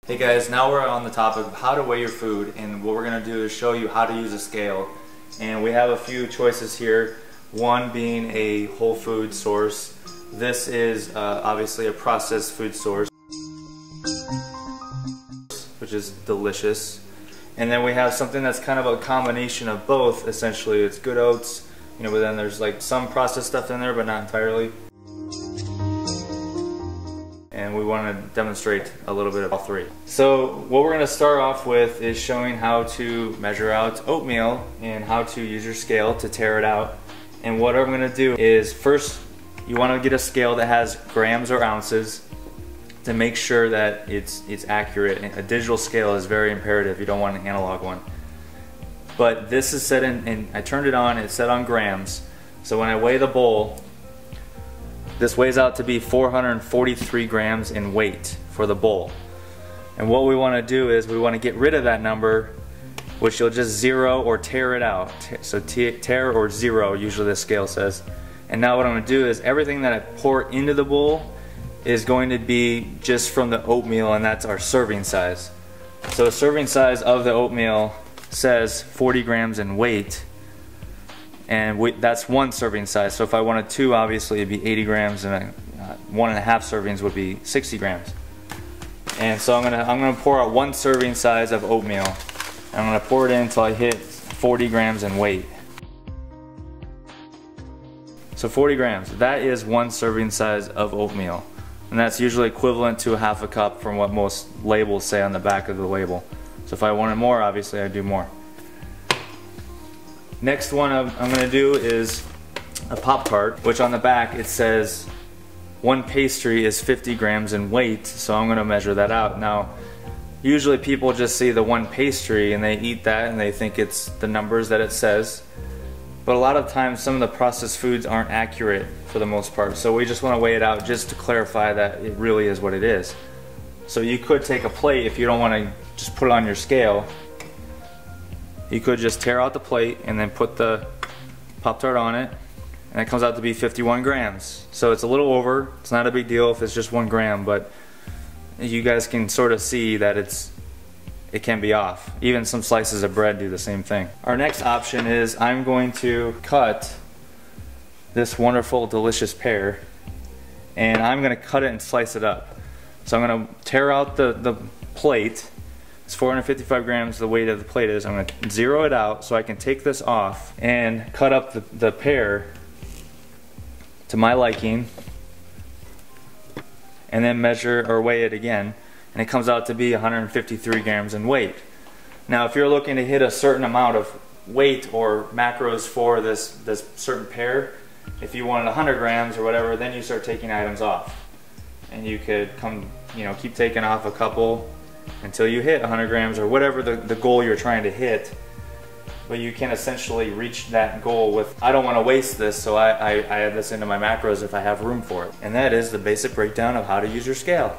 Hey guys, now we're on the topic of how to weigh your food, and what we're going to do is show you how to use a scale. And we have a few choices here, one being a whole food source. This is obviously a processed food source, which is delicious. And then we have something that's kind of a combination of both. Essentially it's good oats, but then there's like some processed stuff in there, but not entirely. And we want to demonstrate a little bit of all three. So what we're going to start off with is showing how to measure out oatmeal and how to use your scale to tare it out. And what I'm going to do is, first you want to get a scale that has grams or ounces to make sure that it's accurate. And a digital scale is very imperative. You don't want an analog one. But this is set in, and I turned it on, it's set on grams. So when I weigh the bowl, this weighs out to be 443 grams in weight for the bowl. And what we want to do is we want to get rid of that number, which you'll just zero or tare it out. So tare or zero, usually the scale says. And now what I'm going to do is everything that I pour into the bowl is going to be just from the oatmeal, and that's our serving size. So the serving size of the oatmeal says 40 grams in weight. And that's one serving size. So if I wanted two, obviously it'd be 80 grams, and 1.5 servings would be 60 grams. And so I'm gonna pour out one serving size of oatmeal. And I'm gonna pour it in until I hit 40 grams in weight. So 40 grams, that is one serving size of oatmeal. And that's usually equivalent to 1/2 cup from what most labels say on the back of the label. So if I wanted more, obviously I'd do more. Next one I'm going to do is a Pop-Tart, which on the back it says one pastry is 50 grams in weight, so I'm going to measure that out. Now, usually people just see the one pastry and they eat that and they think it's the numbers that it says. But a lot of times some of the processed foods aren't accurate for the most part, so we just want to weigh it out just to clarify that it really is what it is. So you could take a plate if you don't want to just put it on your scale. You could just tear out the plate and then put the Pop-Tart on it, and it comes out to be 51 grams. So it's a little over. It's not a big deal if it's just 1 gram, but you guys can sort of see that it can be off. Even some slices of bread do the same thing. Our next option is I'm going to cut this wonderful, delicious pear, and I'm going to cut it and slice it up. So I'm going to tear out the plate. It's 455 grams, the weight of the plate is. I'm going to zero it out so I can take this off and cut up the pear to my liking, and then measure or weigh it again, and it comes out to be 153 grams in weight. Now if you're looking to hit a certain amount of weight or macros for this certain pear, if you wanted 100 grams or whatever, then you start taking items off. And you could keep taking off a couple until you hit 100 grams or whatever the goal you're trying to hit. But you can essentially reach that goal with, I don't want to waste this, so I add this into my macros if I have room for it. And that is the basic breakdown of how to use your scale.